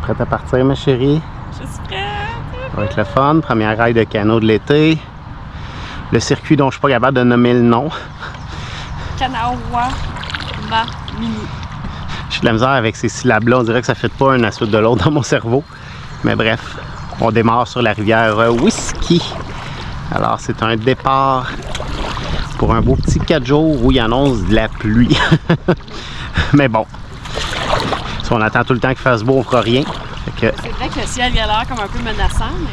Prête à partir, ma chérie? Je suis prête! Ça va être le fun. Première rail de canot de l'été. Le circuit dont je suis pas capable de nommer le nom. Kanawha Mini. J'ai de la misère avec ces syllabes-là. On dirait que ça ne fait pas une à suite de l'autre dans mon cerveau. Mais bref, on démarre sur la rivière Whisky. Alors, c'est un départ pour un beau petit 4 jours où il annonce de la pluie. Mais bon, si on attend tout le temps qu'il fasse beau, on fera rien. C'est vrai que le ciel il a l'air comme un peu menaçant, mais...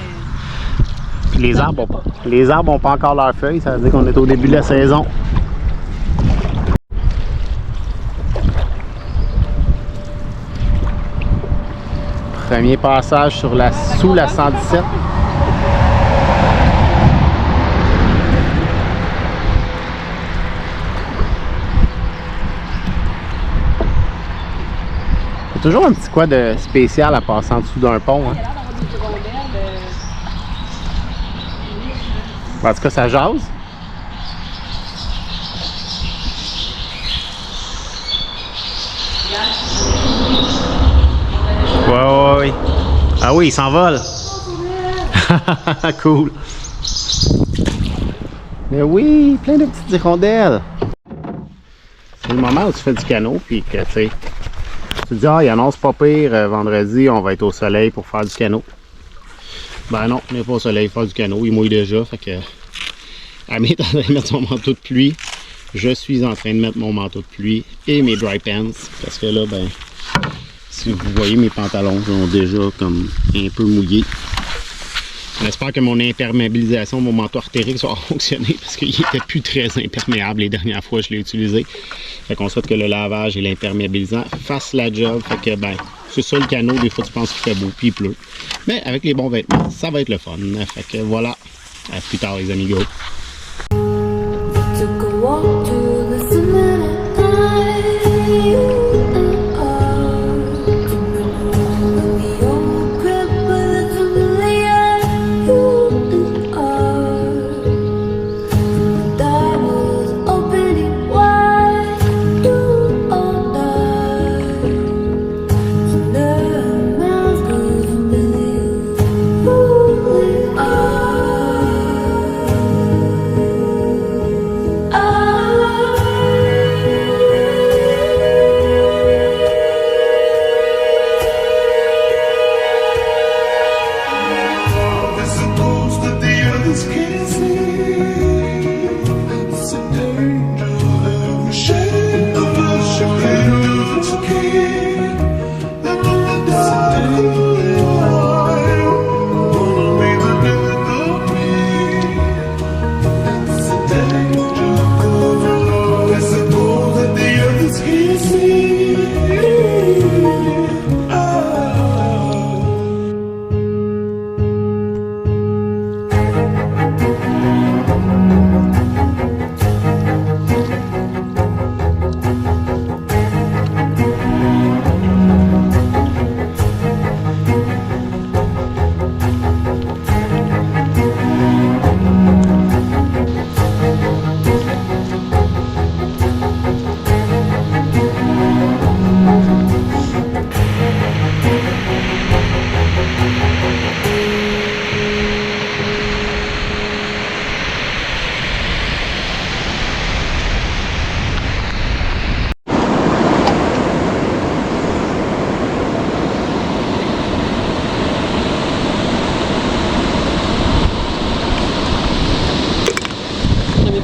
Les arbres n'ont pas encore leurs feuilles, ça veut dire qu'on est au début de la saison. Premier passage sur sous la 117. Il y a toujours un petit quoi de spécial à passer en dessous d'un pont. Hein? En tout cas, ça jase. Ouais. Ah oui, il s'envole. Cool. Mais oui, plein de petites hirondelles. C'est le moment où tu fais du canot, puis que tu sais, tu te dis, ah, il annonce pas pire, vendredi, on va être au soleil pour faire du canot. Ben non, on n'est pas au soleil pour faire du canot, il mouille déjà, fait que... Ami est en train de mettre son manteau de pluie. Je suis en train de mettre mon manteau de pluie et mes dry pants, parce que là, ben... Si vous voyez, mes pantalons sont déjà comme un peu mouillés. J'espère que mon imperméabilisation, mon manteau artérique, ça va fonctionner parce qu'il n'était plus très imperméable les dernières fois que je l'ai utilisé. Fait qu'on souhaite que le lavage et l'imperméabilisant fassent la job. Fait que ben, c'est ça le canot, des fois tu penses qu'il fait beau puis il pleut. Mais avec les bons vêtements, ça va être le fun. Fait que voilà, à plus tard les amigos.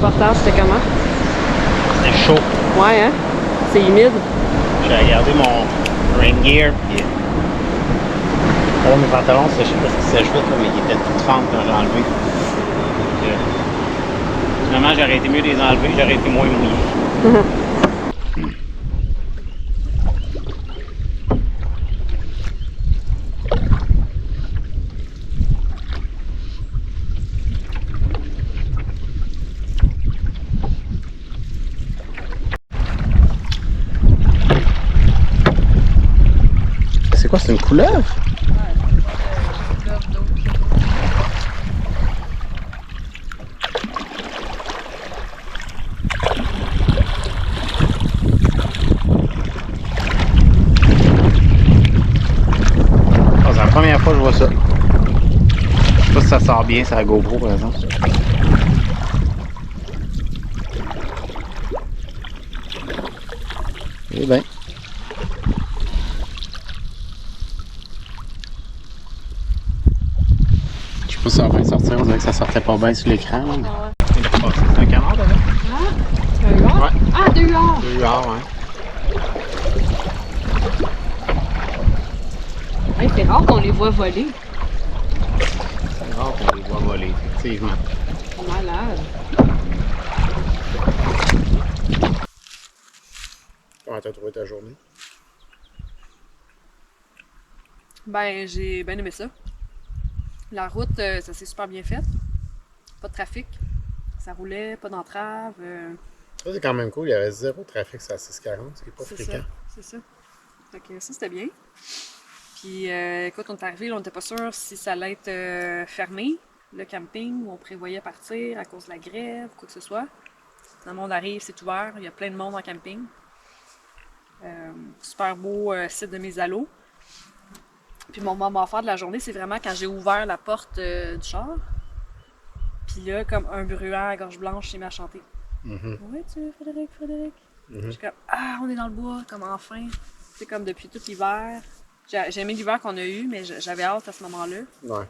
Portage, c'était comment? C'était chaud. Ouais, hein? C'est humide. J'ai regardé mon rain gear, puis... Alors, mes pantalons, je sais pas ce qui sèche vite, mais ils étaient tout trempés quand j'ai enlevé. Finalement, j'aurais été mieux de les enlever, j'aurais été moins mouillé. C'est quoi, c'est une couleuvre? Ouais, c'est une couleuvre d'eau. sort bien sur la GoPro, par exemple. Eh bien. Je sais pas si ça va bien sortir, on dirait que ça sortait pas bien sur l'écran. Ah ouais. C'est un canard, là? Ah, c'est un huard? Ouais. Ah, 2 huards! 2 huards, ouais. Hey, c'est rare qu'on les voit voler. C'est rare qu'on les voit voler, effectivement. C'est malade. Comment t'as trouvé ta journée? Ben, j'ai bien aimé ça. La route, ça s'est super bien fait. Pas de trafic. Ça roulait, pas d'entrave. Ça, c'est quand même cool. Il y avait zéro trafic sur la 640, ce qui n'est pas C'est fréquent. ça, c'est ça. Fait que ça, c'était bien. Puis, écoute, on est arrivé, là, on n'était pas sûr si ça allait être fermé, le camping, où on prévoyait partir à cause de la grève, quoi que ce soit. Finalement, on arrive, c'est ouvert, il y a plein de monde en camping. Super beau site de Mézalo. Puis mon moment fort de la journée, c'est vraiment quand j'ai ouvert la porte du char. Puis là, comme un bruant à gorge blanche s'est mis à chanter. Ouais, tu veux, Frédéric, Frédéric? Je suis comme, ah, on est dans le bois, comme enfin. C'est comme depuis tout l'hiver. J'ai aimé l'hiver qu'on a eu, mais j'avais hâte à ce moment-là. Ouais.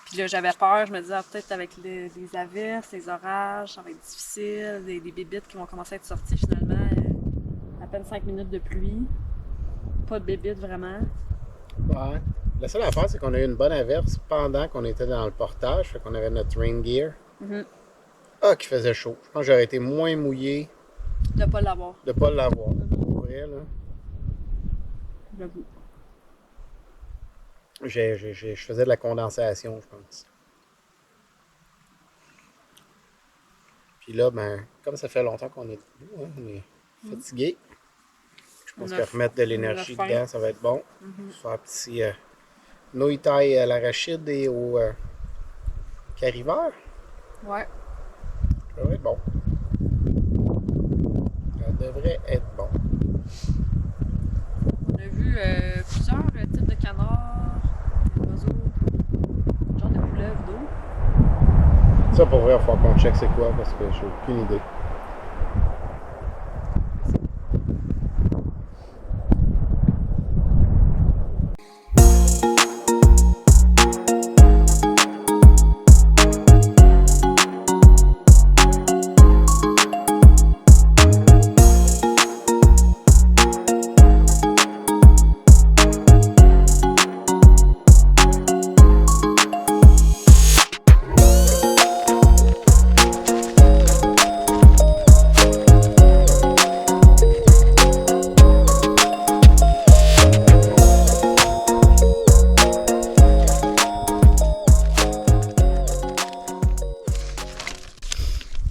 Puis là, j'avais peur, je me disais, ah, peut-être avec les averses, les orages, ça va être difficile, des bébites qui vont commencer à être sorties finalement. À peine 5 minutes de pluie. Pas de bébites vraiment. Ouais. La seule affaire, c'est qu'on a eu une bonne averse pendant qu'on était dans le portage, fait qu'on avait notre rain gear. Ah, qu'il faisait chaud. Je pense que j'aurais été moins mouillé De pas l'avoir. de pas l'avoir. Pour vrai, là. J'avoue. Je faisais de la condensation, je pense. Puis là, ben, comme ça fait longtemps qu'on est debout, hein, on est fatigué. Je pense que remettre de l'énergie dedans, ça va être bon. Faire un petit nouilles taille à l'arachide et au carivert. Ouais. Ça devrait être bon. Ça devrait être bon. On a vu plusieurs types de canards, des oiseaux, genre de couleuvres d'eau. Ça, pour vrai, il va falloir qu'on check c'est quoi parce que j'ai aucune idée.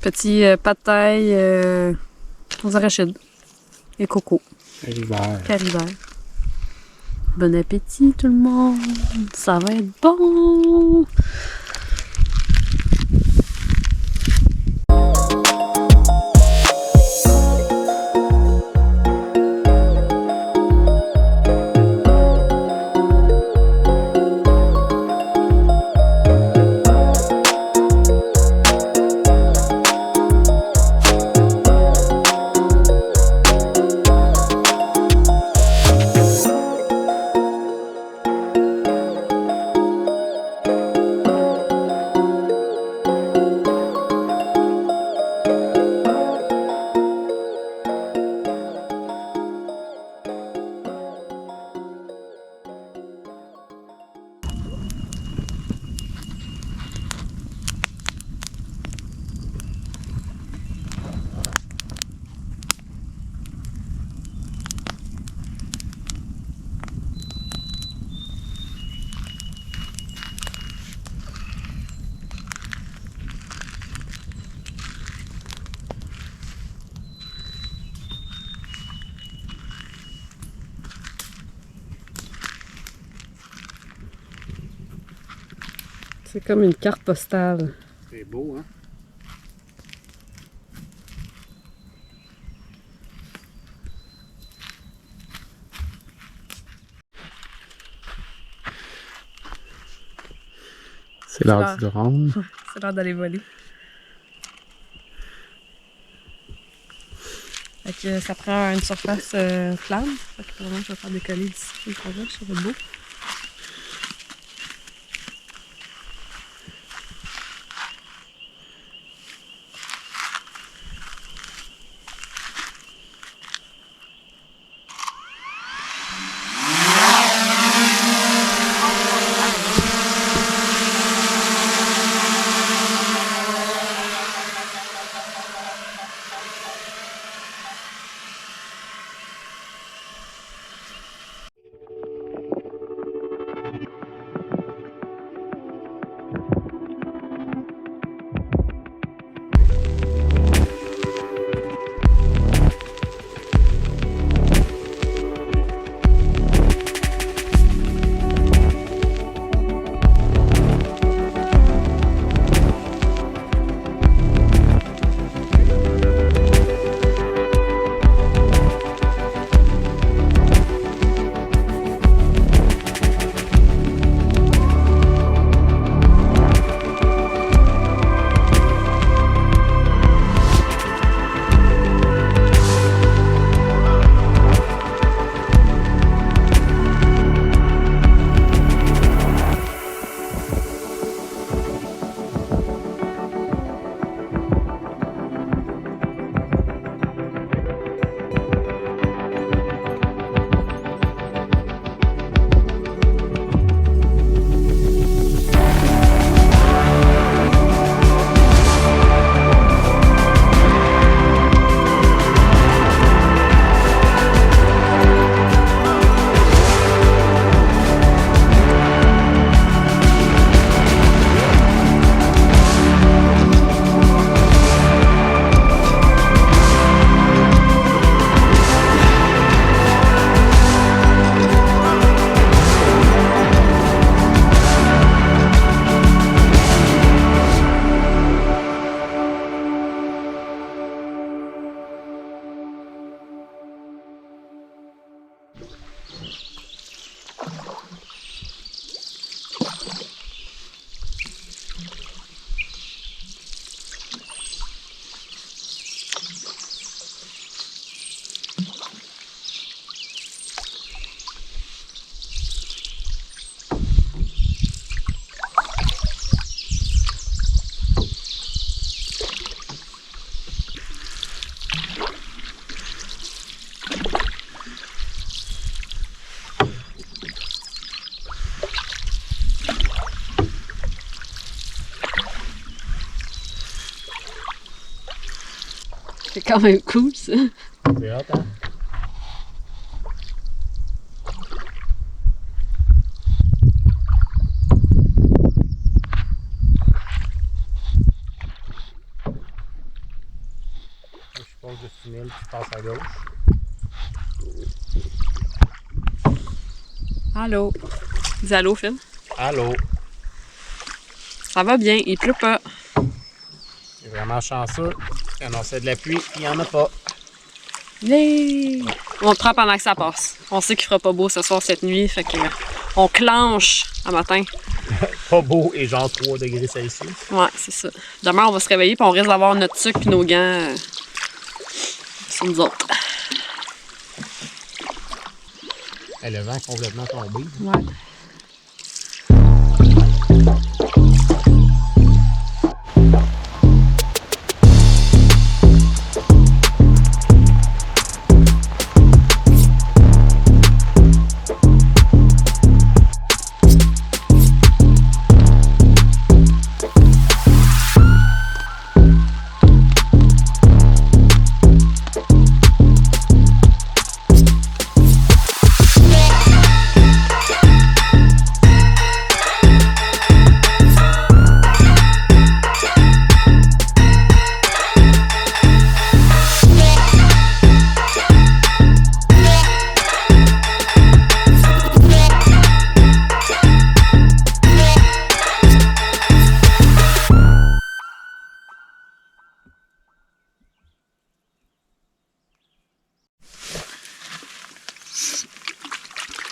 Petit pas de taille aux arachides et coco. Carivert. Bon appétit tout le monde. Ça va être bon. C'est comme une carte postale. C'est beau, hein? C'est l'heure du drone. C'est l'heure d'aller voler. Fait que ça prend une surface plane. Fait que vraiment, je vais faire décoller d'ici le projet, ça va être beau. C'est quand même cool, ça. C'est hot, hein? Je suppose que c'est une île qui passe à gauche. Allô? Dis allô, Phil. Allô? Ça va bien, il pleut pas. C'est vraiment chanceux. Il annonçait de la pluie, il n'y en a pas. Yeah! On le prend pendant que ça passe. On sait qu'il fera pas beau ce soir, cette nuit, fait que on clenche à matin. Pas beau et genre 3 degrés Celsius. Ouais, c'est ça. Demain, on va se réveiller puis on risque d'avoir notre sucre et nos gants sur nous autres. Et le vent est complètement tombé. Ouais.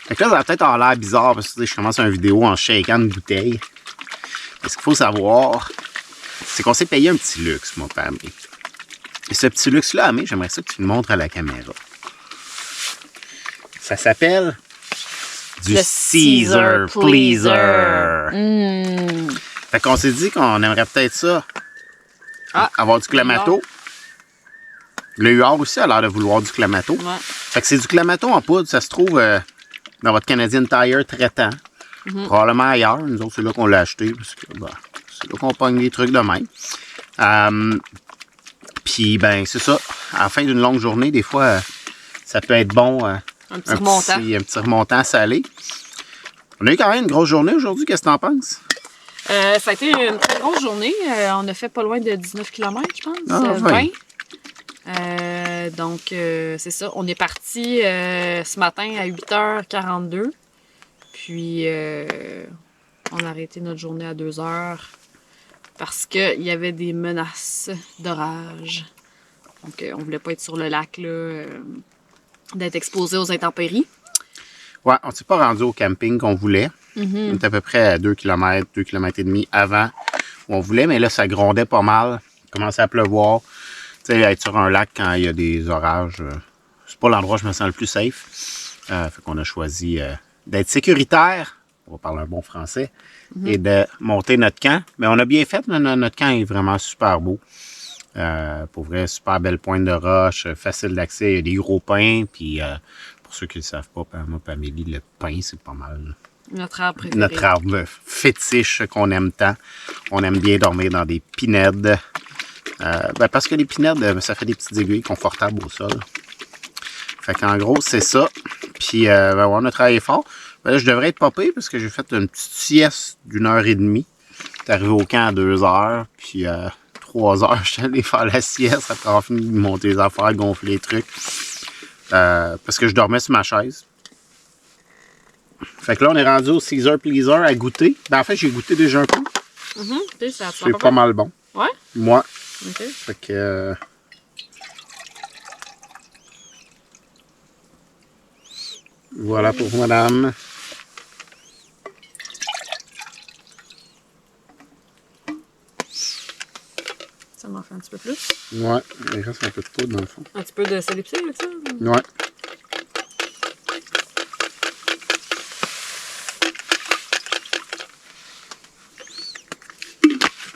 Fait que là, ça va peut-être avoir l'air bizarre parce que je commence une vidéo en shakant une bouteille. ce qu'il faut savoir, c'est qu'on s'est payé un petit luxe, moi, pas Amé. Et ce petit luxe-là, Amé, j'aimerais ça que tu le montres à la caméra. Ça s'appelle du Caesar Pleaser. Fait qu'on s'est dit qu'on aimerait peut-être ça. Avoir du Clamato. Le Huard aussi a l'air de vouloir du Clamato. Ouais. Fait que c'est du Clamato en poudre. Ça se trouve dans votre Canadian Tire traitant. Probablement ailleurs. Nous autres, c'est là qu'on l'a acheté. Parce que c'est là qu'on pogne des trucs de même. Puis, ben, c'est ça. À la fin d'une longue journée, des fois, ça peut être bon. Un petit remontant salé. On a eu quand même une grosse journée aujourd'hui. Qu'est-ce que t'en penses? Ça a été une très grosse journée. On a fait pas loin de 19 km, je pense. 20. Donc, c'est ça. On est parti ce matin à 8h42. Puis, on a arrêté notre journée à 2h parce qu'il y avait des menaces d'orage. Donc, on voulait pas être sur le lac, là, d'être exposé aux intempéries. Ouais, on s'est pas rendu au camping qu'on voulait. On était à peu près à 2 km, 2 km et demi avant où on voulait, mais là, ça grondait pas mal. Il commençait à pleuvoir. Tu sais, être sur un lac quand il y a des orages, c'est pas l'endroit où je me sens le plus safe. Fait qu'on a choisi d'être sécuritaire, on va parler un bon français, et de monter notre camp. Mais on a bien fait, notre camp est vraiment super beau. Pour vrai, super belle pointe de roche, facile d'accès, il y a des gros pins, puis pour ceux qui ne le savent pas, moi et Amélie, le pin, c'est pas mal. Notre arbre préféré. Notre arbre fétiche qu'on aime tant. On aime bien dormir dans des pinèdes. Parce que les pinèdes, ça fait des petites aiguilles confortables au sol. Fait qu'en gros, c'est ça. Puis, on a travaillé fort. Là, je devrais être popé parce que j'ai fait une petite sieste d'1h30. J'étais arrivé au camp à 2h. Puis, 3h, je suis allé faire la sieste après avoir fini de monter les affaires, gonfler les trucs. Parce que je dormais sur ma chaise. Fait que là, on est rendu au Caesar Pleaser à goûter. Ben, en fait, j'ai goûté déjà un peu. C'est pas mal bon. Ouais? Moi. OK. Fait que... voilà pour madame. Ça m'en fait un petit peu plus. Ouais, il reste un peu de poudre dans le fond. Un petit peu de sel épicé avec ça? Ouais.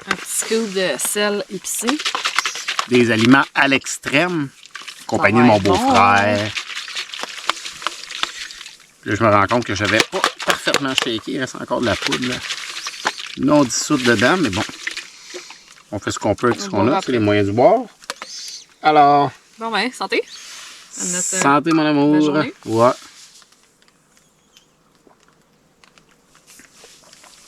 Un petit scoop de sel épicé. Des aliments à l'extrême, accompagné de mon beau-frère. Là, je me rends compte que j'avais pas parfaitement shaké. Il reste encore de la poudre là, non dissoute dedans, mais bon. On fait ce qu'on peut avec ce qu'on a, c'est les moyens du boire. Alors. Bon ben, santé. Santé, mon amour. Ouais.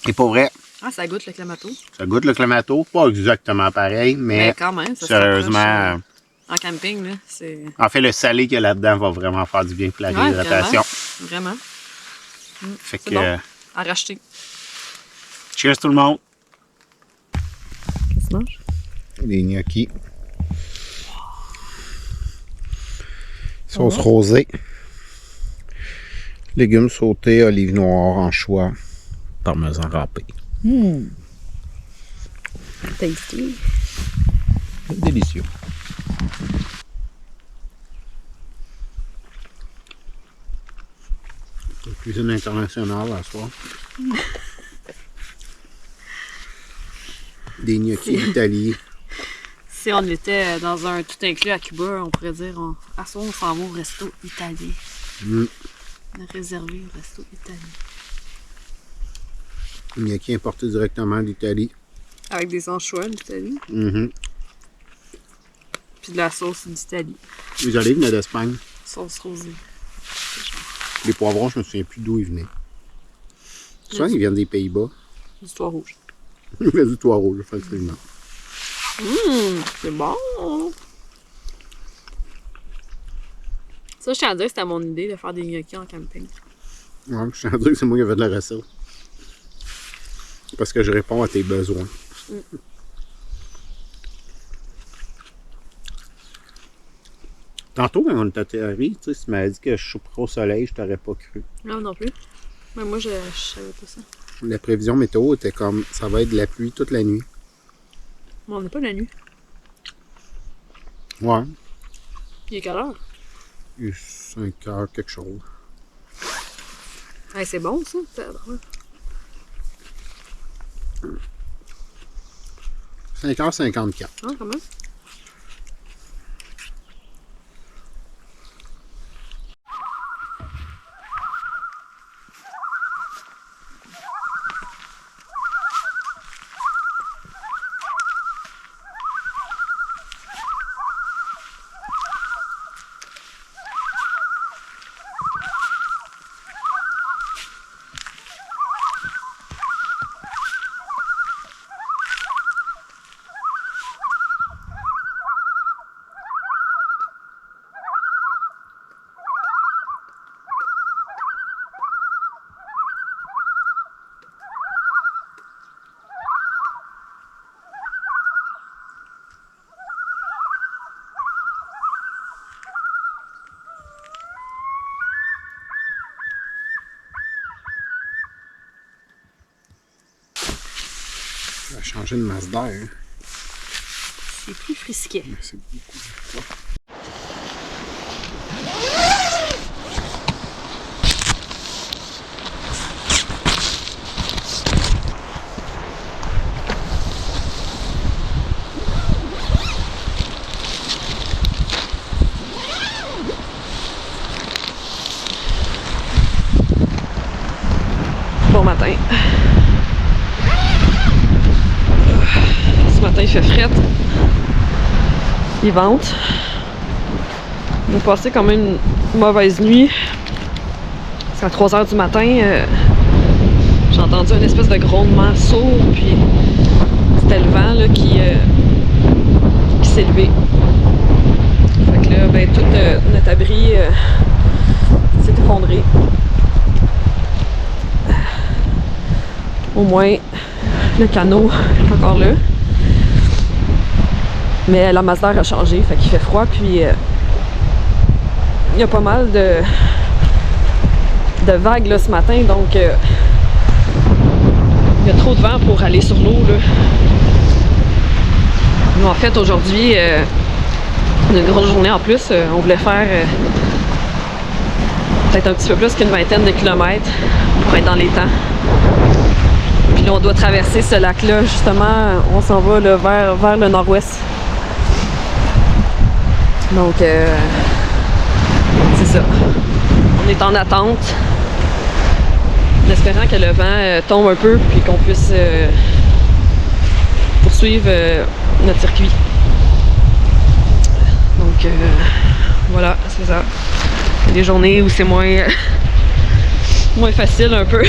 Et pour vrai. Ah, ça goûte le Clamato. Ça goûte le Clamato. Pas exactement pareil, mais quand même, ça sérieusement. En camping, là, c'est... En fait, le salé qu'il y a là-dedans va vraiment faire du bien pour la réhydratation. Vraiment. Fait que... Bon. À racheter. Cheers tout le monde. Qu'est-ce que tu manges? Des gnocchis. Sauce rosée. Légumes sautés, olives noires, anchois, parmesan râpé. Tasty. Délicieux. Cuisine internationale à soir. Des gnocchis d'Italie. Si on était dans un tout inclus à Cuba, on pourrait dire à soir, on s'en va au resto italien. On a réservé au resto italien. Gnocchi importé directement d'Italie. Avec des anchois d'Italie. Puis de la sauce d'Italie. Les olives venaient d'Espagne. Sauce rosée. Les poivrons, je me souviens plus d'où ils venaient. Souvent, ils viennent des Pays-Bas. Du toit rouge. Ils viennent du toit rouge, effectivement. C'est bon! Ça, je tiens à dire que c'était mon idée de faire des gnocchis en camping. Ouais, je tiens à dire que c'est moi qui ai fait de la recette. Parce que je réponds à tes besoins. Tantôt, quand on était atterri, tu m'avais dit que je souperais au soleil, je t'aurais pas cru. Non, non plus. Mais moi, je savais pas ça. la prévision météo était comme ça va être de la pluie toute la nuit. Mais on n'est pas la nuit. Ouais. Il est quelle heure? Il est 5 heures quelque chose. Hey, c'est bon ça? 5h54. Ah, quand même. Ça a changé de masse d'air. Hein. C'est plus frisquet. Mais c'est beaucoup. Bon matin. Ce matin, il fait frette. Il vente. On a passé quand même une mauvaise nuit. Parce qu'à 3 h du matin, j'ai entendu une espèce de grondement sourd, puis c'était le vent là, qui s'est levé. Fait que là, ben, tout notre abri s'est effondré. Au moins, le canot est encore là. Mais la masse d'air a changé, fait qu'il fait froid, puis il y a pas mal de vagues là, ce matin, donc il y a trop de vent pour aller sur l'eau. Nous, en fait, aujourd'hui, on a une grosse journée en plus. On voulait faire peut-être un petit peu plus qu'une vingtaine de kilomètres pour être dans les temps. Puis là, on doit traverser ce lac-là, justement. On s'en va là, vers le nord-ouest. Donc, c'est ça. On est en attente, en espérant que le vent tombe un peu, puis qu'on puisse poursuivre notre circuit. Donc, voilà, c'est ça. Il y a des journées où c'est moins facile un peu.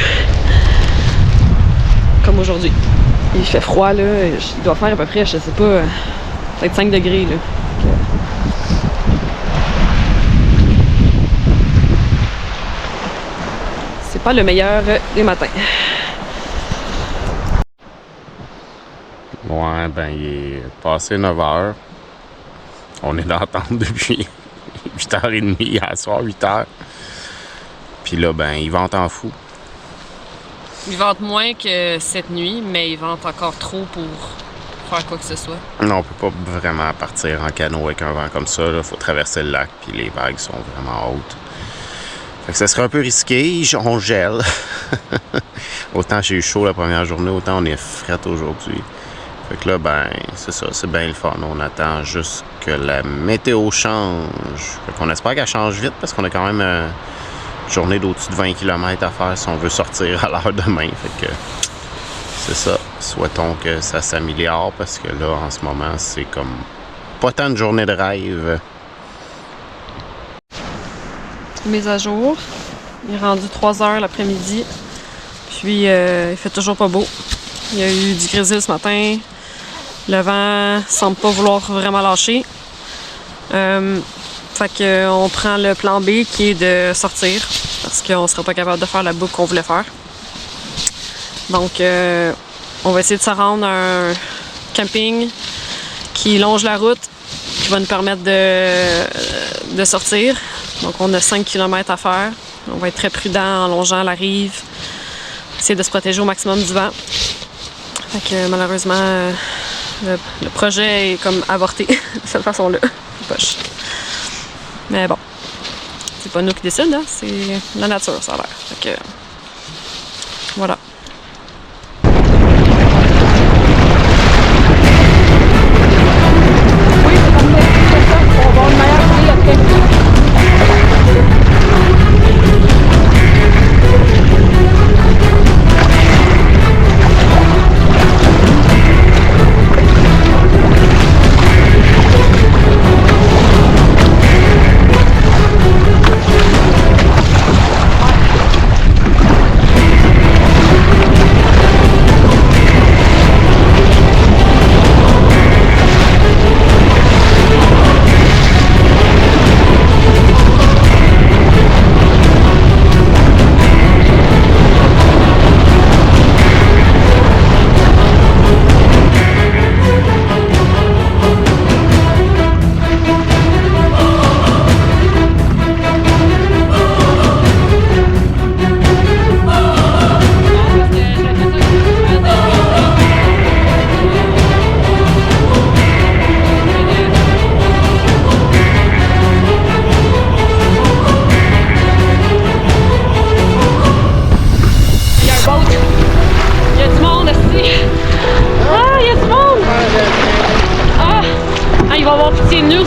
Comme aujourd'hui. Il fait froid, là. Il doit faire à peu près, je sais pas, peut-être 5 degrés, là. C'est pas le meilleur des matins. Ouais, ben, il est passé 9 h. On est dans l'attente depuis 8h30 à soir, 8 h. Puis là, ben, il vente en fou. Il vente moins que cette nuit, mais il vente encore trop pour faire quoi que ce soit. Non, on peut pas vraiment partir en canot avec un vent comme ça. Il faut traverser le lac, puis les vagues sont vraiment hautes. Fait que ça serait un peu risqué, on gèle. Autant j'ai eu chaud la première journée, autant on est fret aujourd'hui. Fait que là, ben, c'est ça, c'est bien le fun. On attend juste que la météo change. Fait qu'on espère qu'elle change vite, parce qu'on a quand même une journée d'au-dessus de 20 km à faire si on veut sortir à l'heure demain. Fait que c'est ça. Souhaitons que ça s'améliore, parce que là, en ce moment, c'est comme pas tant de journée de rêve. Mise à jour. Il est rendu 3 h l'après-midi. Puis il fait toujours pas beau. Il y a eu du grésil ce matin. Le vent semble pas vouloir vraiment lâcher. Fait qu'on prend le plan B qui est de sortir. Parce qu'on sera pas capable de faire la boucle qu'on voulait faire. Donc on va essayer de se rendre à un camping qui longe la route, qui va nous permettre de sortir. Donc on a 5 km à faire. On va être très prudent en longeant la rive. essayer de se protéger au maximum du vent. Fait que malheureusement, le projet est comme avorté de cette façon-là. Poche. Mais bon, c'est pas nous qui décident, hein, c'est la nature, ça a l'air. Fait que voilà. Oui, c'est comme ça, on va avoir une meilleure idée après.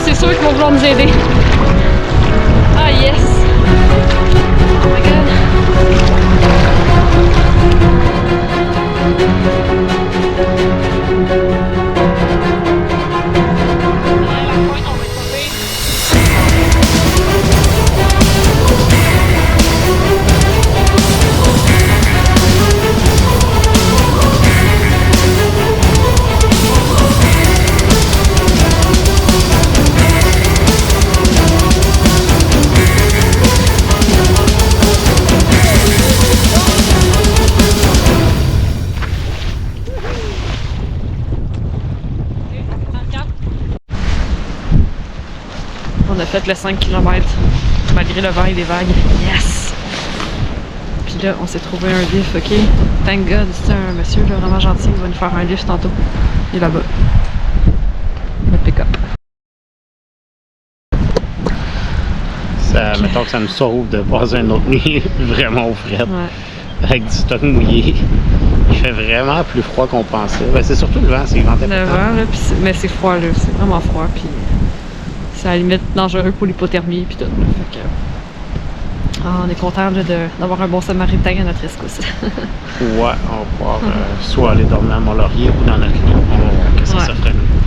C'est sûr qu'ils vont vouloir nous aider. Ah yes! Oh my god! On a fait le 5 km malgré le vent et les vagues. Yes! Puis là, on s'est trouvé un lift, ok? Thank God, c'est un monsieur là, vraiment gentil qui va nous faire un lift tantôt. Il est là-bas. Notre pick-up. Ça, mettons que ça nous sauve de passer une autre nuit vraiment au fret. Ouais. Avec du stock mouillé. Il fait vraiment plus froid qu'on pensait. Ben, c'est surtout le vent, c'est le vent. Le vent, là, mais c'est froid, là. C'est vraiment froid, puis c'est à la limite dangereux pour l'hypothermie, puis tout. Là. Fait que, on est content d'avoir un bon samaritain à notre rescousse. Ouais, on va pouvoir soit aller dormir à Mont-Laurier ou dans notre lit. On va voir que ça s'offre à nous.